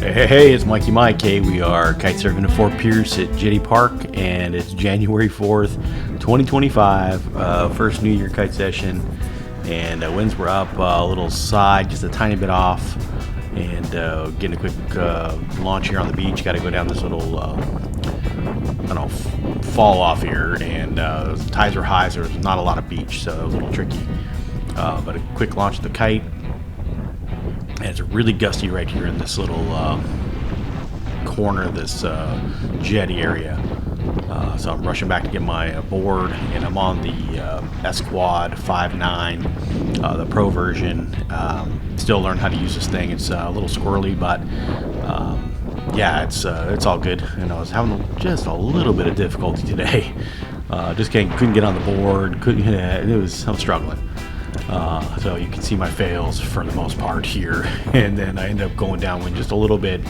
Hey, it's Mikey Mike. Hey, we are kite surfing to Fort Pierce at Jetty Park, and it's January 4th, 2025. First New Year kite session, and winds were up a little side, just a tiny bit off, and getting a quick launch here on the beach. Got to go down this little, fall off here, and tides were high, so there's not a lot of beach, so it was a little tricky. But a quick launch of the kite. And it's really gusty right here in this little corner of this jetty area. So I'm rushing back to get my board, and I'm on the S-Quad 5.9, the Pro version. Still learning how to use this thing. It's a little squirrely, but yeah, it's all good. And I was having just a little bit of difficulty today. Just couldn't get on the board. I'm struggling. So you can see my fails for the most part here, and then I end up going downwind just a little bit,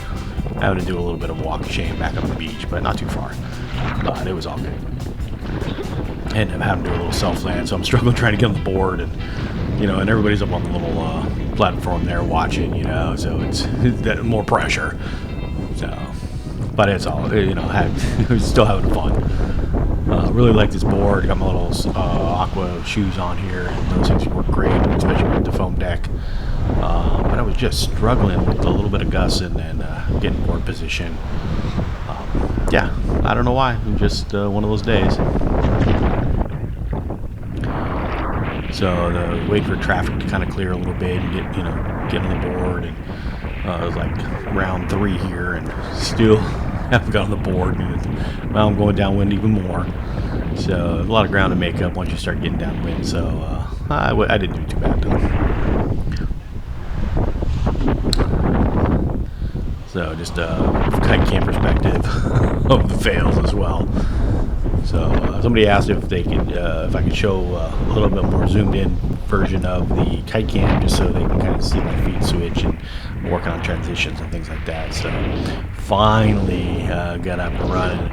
having to do a little bit of walk chain back up the beach, but not too far. But it was all good. And I'm having to do a little self-land, so I'm struggling trying to get on the board, and and everybody's up on the little platform there watching, so it's more pressure. So, but it's all still having fun. Really like this board. Got my little Aqua shoes on here, and those things work great, especially with the foam deck. But I was just struggling with a little bit of gust and getting board position. Yeah, I don't know why. Just one of those days. So wait for traffic to kind of clear a little bit and get on the board. And it was like round 3 here, and still haven't got on the board. Now I'm going downwind even more. So a lot of ground to make up once you start getting downwind. So I didn't do too bad though. So just kite cam perspective of the fails as well. So somebody asked if I could show a little bit more zoomed in version of the kite cam, just so they can kind of see my feet switch and working on transitions and things like that. So finally got up and running,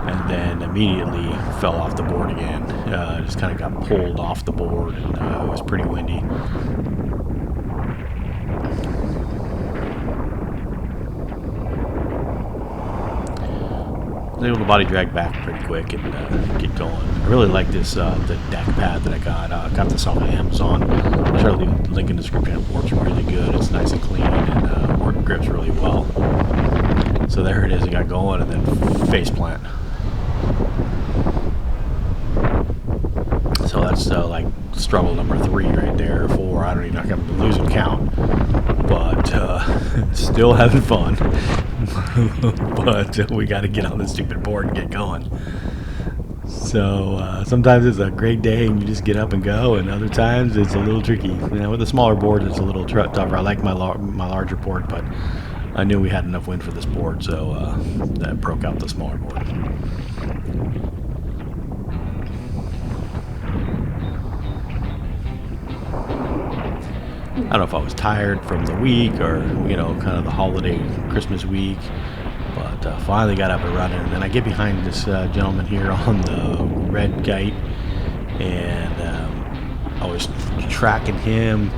and then immediately fell off the board again. Just kind of got pulled off the board, and it was pretty windy. I was able to body drag back pretty quick and get going. I really like this the deck pad that I got. Got this off of Amazon. I'll try to leave a link in the description. It works really good. It's nice and clean, and grips really well. So there it is. I got going, and then face plant. So that's like struggle number 3 right there. 4. I don't even know. I'm losing count, but still having fun. But we got to get on this stupid board and get going. So sometimes it's a great day and you just get up and go, and other times it's a little tricky. With the smaller board, it's a little tougher. I like my larger board, but I knew we had enough wind for this board, so that broke out the smaller board. I don't know if I was tired from the week or, kind of the holiday Christmas week, but finally got up and running. And then I get behind this gentleman here on the red kite, and I was tracking him.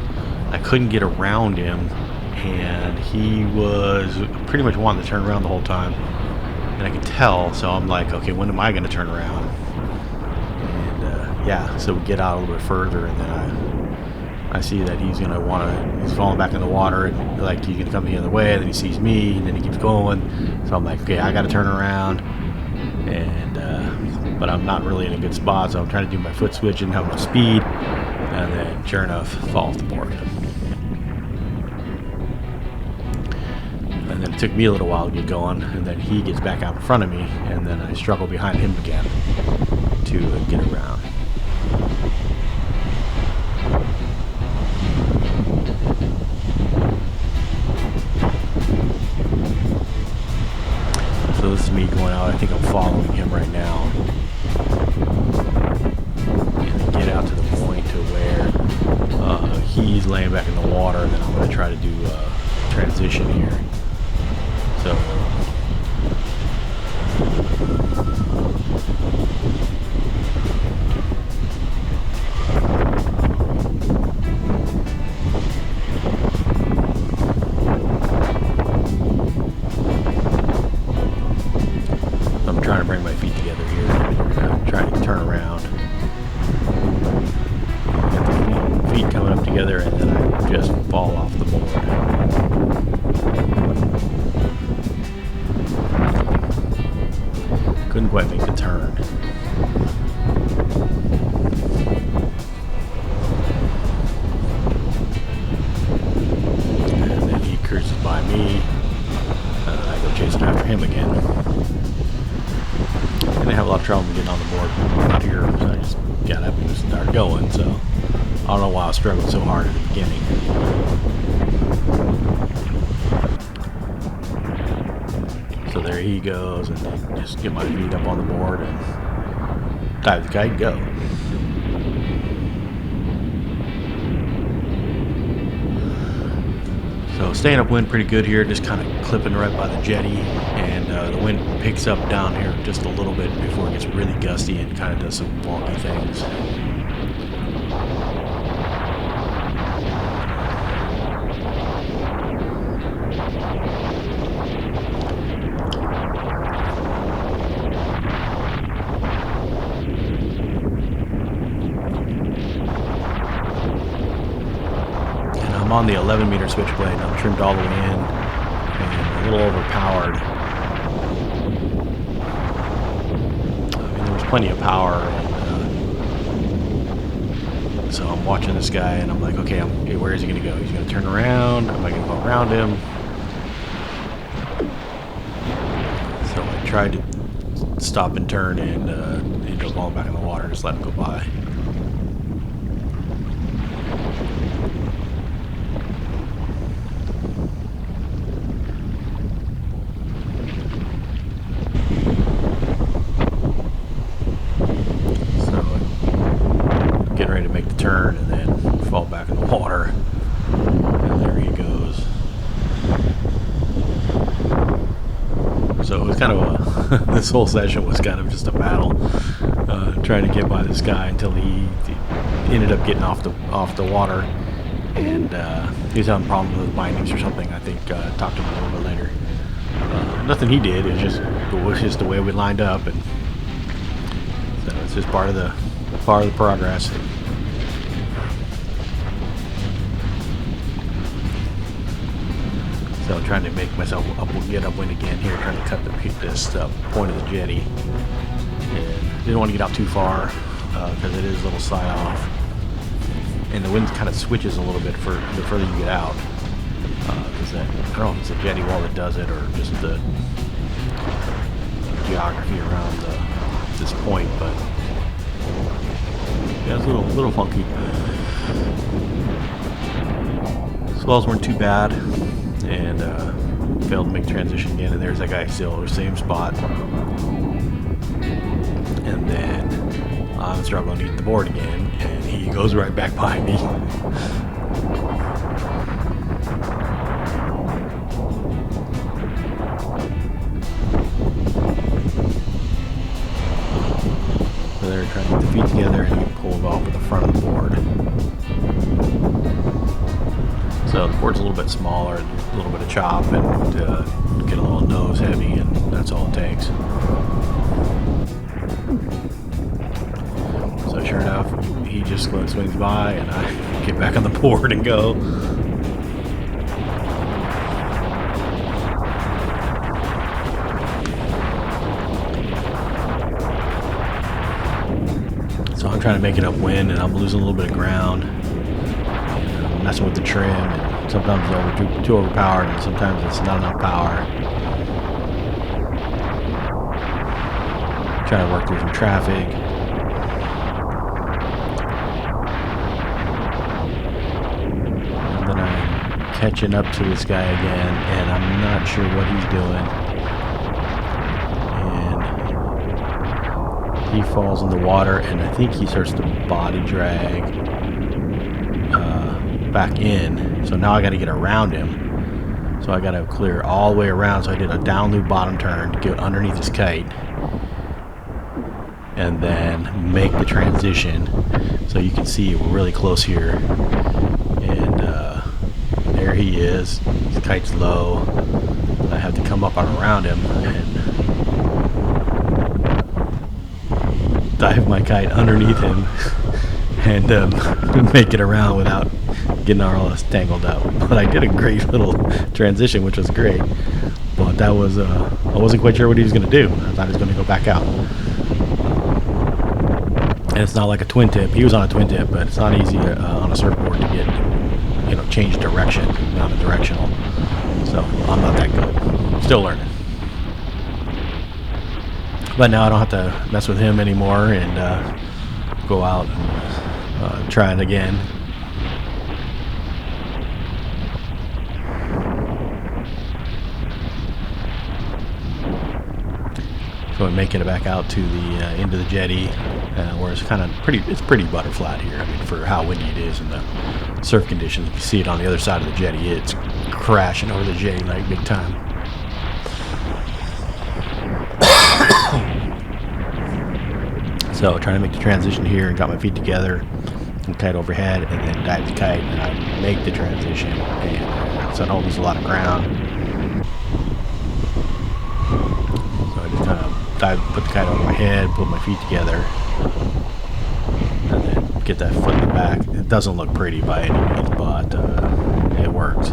I couldn't get around him, and he was pretty much wanting to turn around the whole time. And I could tell, so I'm like, okay, when am I going to turn around? And so we get out a little bit further, and then I see that he's falling back in the water, and like he's gonna come the other way, and then he sees me, and then he keeps going. So I'm like, okay, I gotta turn around, and but I'm not really in a good spot, so I'm trying to do my foot switch and have enough speed, and then sure enough, fall off the board. And then it took me a little while to get going, and then he gets back out in front of me, and then I struggle behind him again to get around. So this is me going out. I think I'm following him right now. And get out to the point to where he's laying back in the water, and then I'm going to try to do a transition here. So quite make the turn. And then he cruises by me. I go chasing after him again. And I have a lot of trouble getting on the board out here, so I just got up and just started going. So I don't know why I was struggling so hard at the beginning. So there he goes, and just get my feet up on the board and dive the kite, go. So staying upwind pretty good here, just kind of clipping right by the jetty, and the wind picks up down here just a little bit before it gets really gusty and kind of does some wonky things. I'm on the 11-meter switchblade, and I'm trimmed all the way in and a little overpowered. I mean, there was plenty of power, and, so I'm watching this guy, and I'm like, okay, where is he going to go? He's going to turn around. Am I going to go around him? So I tried to stop and turn, and ended up falling back in the water and just let him go by. Getting ready to make the turn and then fall back in the water, and there he goes. So it was kind of a this whole session was kind of just a battle, trying to get by this guy until he ended up getting off the water, and he was having problems with bindings or something. I think talked to him a little bit later. Nothing he did. It was just the way we lined up, and so it's just part of the progress. So I'm trying to make myself get upwind again here, trying to cut this point of the jetty. And didn't want to get out too far because it is a little side off. And the wind kind of switches a little bit for the further you get out. Because I don't know if it's the jetty wall that does it or just the geography around this point, but yeah, it's a little funky. Swells weren't too bad, and failed to make transition again. And there's that guy still, the same spot. And then I'm struggling to get the board again, and he goes right back by me. So they're trying to get the feet together and get pulled off at the front of the board. So the board's a little bit smaller, a little bit of chop, and get a little nose heavy, and that's all it takes. So sure enough, he just swings by, and I get back on the board and go. So I'm trying to make it upwind, and I'm losing a little bit of ground. I'm messing with the trim, and sometimes it's too overpowered, and sometimes it's not enough power. Trying to work through some traffic. And then I'm catching up to this guy again, and I'm not sure what he's doing. And he falls in the water, and I think he starts to body drag back in. So now I got to get around him. So I got to clear all the way around. So I did a down loop bottom turn to get underneath his kite, and then make the transition. So you can see we're really close here, and there he is. His kite's low. I have to come up and around him and dive my kite underneath him and make it around without getting all us tangled up. But I did a great little transition, which was great. But that was I wasn't quite sure what he was going to do. I thought he was going to go back out. And it's not like a twin tip. He was on a twin tip, but it's not easy on a surfboard to get, change direction, not a directional. So I'm not that good. Still learning. But now I don't have to mess with him anymore and go out and try it again. So I'm making it back out to the into the jetty, where it's kind of pretty butterflat here. I mean, for how windy it is and the surf conditions, you see it on the other side of the jetty. It's crashing over the jetty like big time. So trying to make the transition here and got my feet together and kite overhead and then dive the kite and I make the transition, and so I don't lose a lot of ground. So I just kind of put the kite over my head, put my feet together, and then get that foot in the back. It doesn't look pretty by any means, but it works.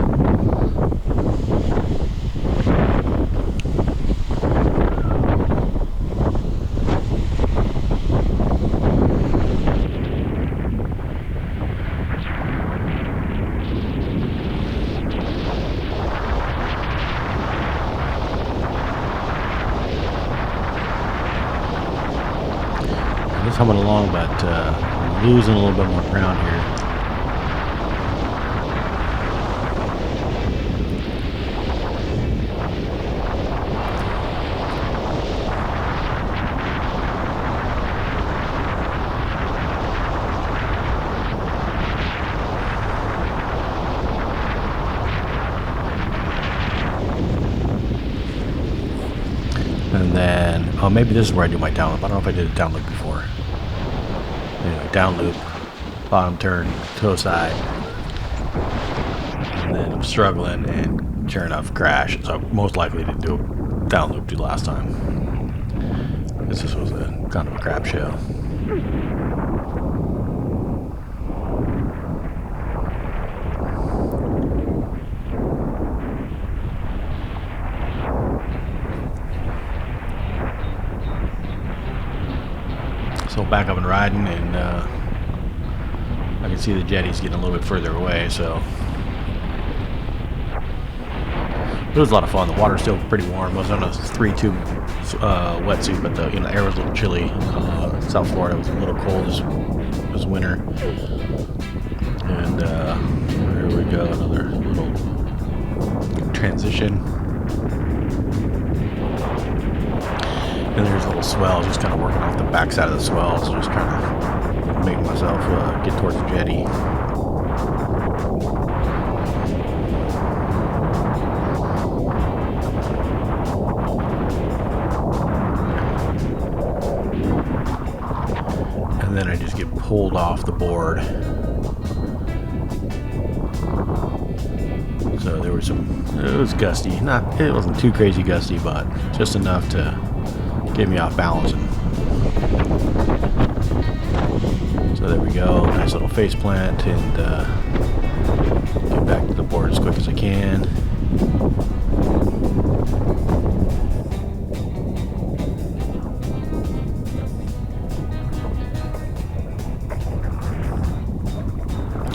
Just humming along, but losing a little bit more ground here. And then, oh, maybe this is where I do my down loop. I don't know if I did a down loop before. Anyway, down loop, bottom turn, toe side, and then I'm struggling, and sure enough, crash. So most likely didn't do a down loop the last time. This was a kind of a crap show. So back up and riding, and I can see the jetty's getting a little bit further away, so it was a lot of fun. The water's still pretty warm. I was on a 3-tube wetsuit, but the air was a little chilly. South Florida was a little cold this winter. And here we go, another little transition. And there's a little swell, just kind of working off the backside of the swell, so just kind of making myself get towards the jetty. And then I just get pulled off the board. So there was it was gusty. It wasn't too crazy gusty, but just enough to get me off balance. So there we go, nice little face plant, and get back to the board as quick as I can.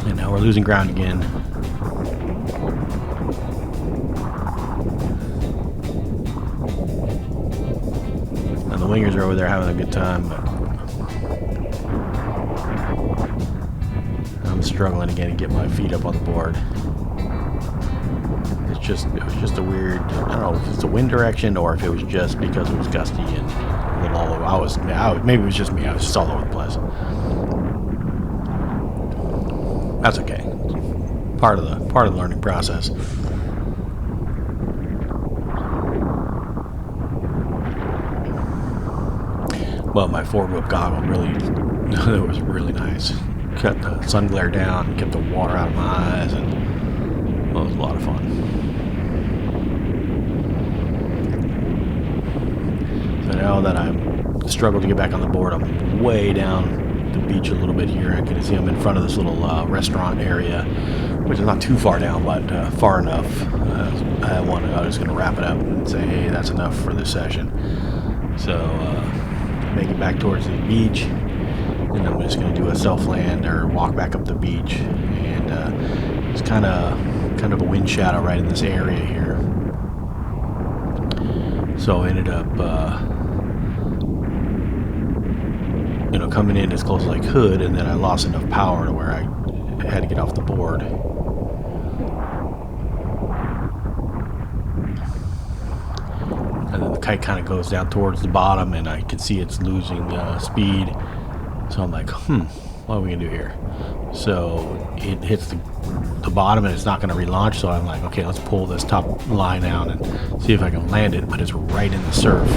And now we're losing ground again. And the wingers are over there having a good time, but I'm struggling again to get my feet up on the board. It was just a weird, I don't know if it's the wind direction or if it was just because it was gusty and a little all over. Maybe it was just me. I was just all over the place. That's okay. Part of the learning process. Well, my forward whip goggle it was really nice. Cut the sun glare down, kept the water out of my eyes, and it was a lot of fun. So now that I'm struggling to get back on the board, I'm way down the beach a little bit here. I can see I'm in front of this little restaurant area, which is not too far down, but far enough. I I was going to wrap it up and say, hey, that's enough for this session. So make it back towards the beach, and I'm just going to do a self-land or walk back up the beach. And it's kind of a wind shadow right in this area here. So I ended up coming in as close as I could, and then I lost enough power to where I had to get off the board. And then the kite kind of goes down towards the bottom, and I can see it's losing speed. So I'm like, what are we gonna do here? So it hits the bottom, and it's not gonna relaunch. So I'm like, okay, let's pull this top line out and see if I can land it. But it's right in the surf,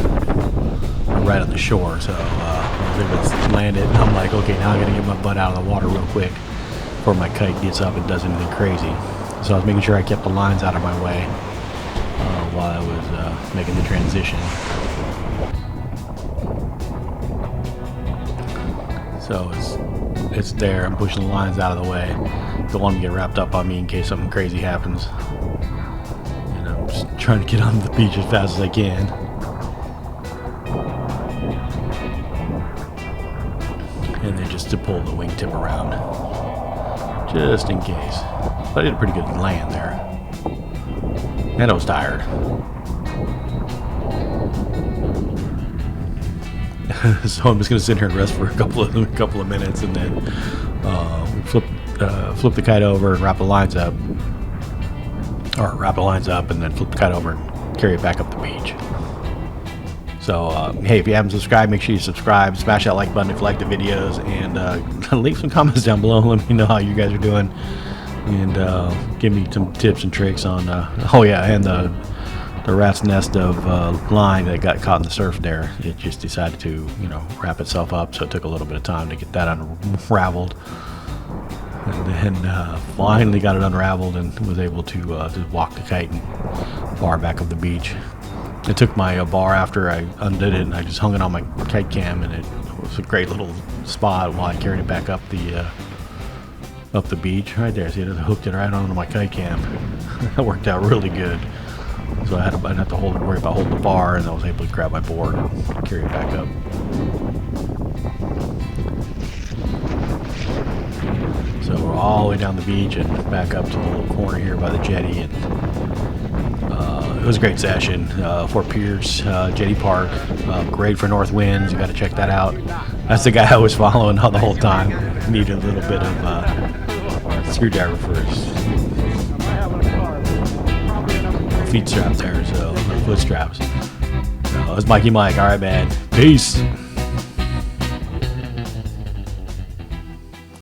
right on the shore. So I was able to land it. And I'm like, okay, now I gotta get my butt out of the water real quick before my kite gets up and does anything crazy. So I was making sure I kept the lines out of my way while I was making the transition. So it's there. I'm pushing the lines out of the way. Don't want them to get wrapped up on me in case something crazy happens. And I'm just trying to get on the beach as fast as I can. And then just to pull the wingtip around, just in case. But I did a pretty good land there. And I was tired. So I'm just going to sit here and rest for a couple of minutes, and then flip the kite over and wrap the lines up, and then flip the kite over and carry it back up the beach. So hey, if you haven't subscribed, make sure you subscribe, smash that like button if you like the videos, and leave some comments down below. Let me know how you guys are doing, and give me some tips and tricks on and the rat's nest of line that got caught in the surf there. It just decided to wrap itself up, so it took a little bit of time to get that unraveled, and then finally got it unraveled and was able to walk the kite and bar back up the beach. I took my bar after I undid it, and I just hung it on my kite cam, and it was a great little spot while I carried it back up the beach right there. See, I hooked it right onto my kite cam. That worked out really good. So I didn't have to worry about holding the bar, and I was able to grab my board and carry it back up. So we're all the way down the beach and back up to the little corner here by the jetty, and it was a great session. Fort Pierce Jetty Park, great for north winds. You got to check that out. That's the guy I was following the whole time. Needed a little bit of screwdriver first. Feet straps there, so foot straps. So it was Mikey Mike. All right, man. Peace.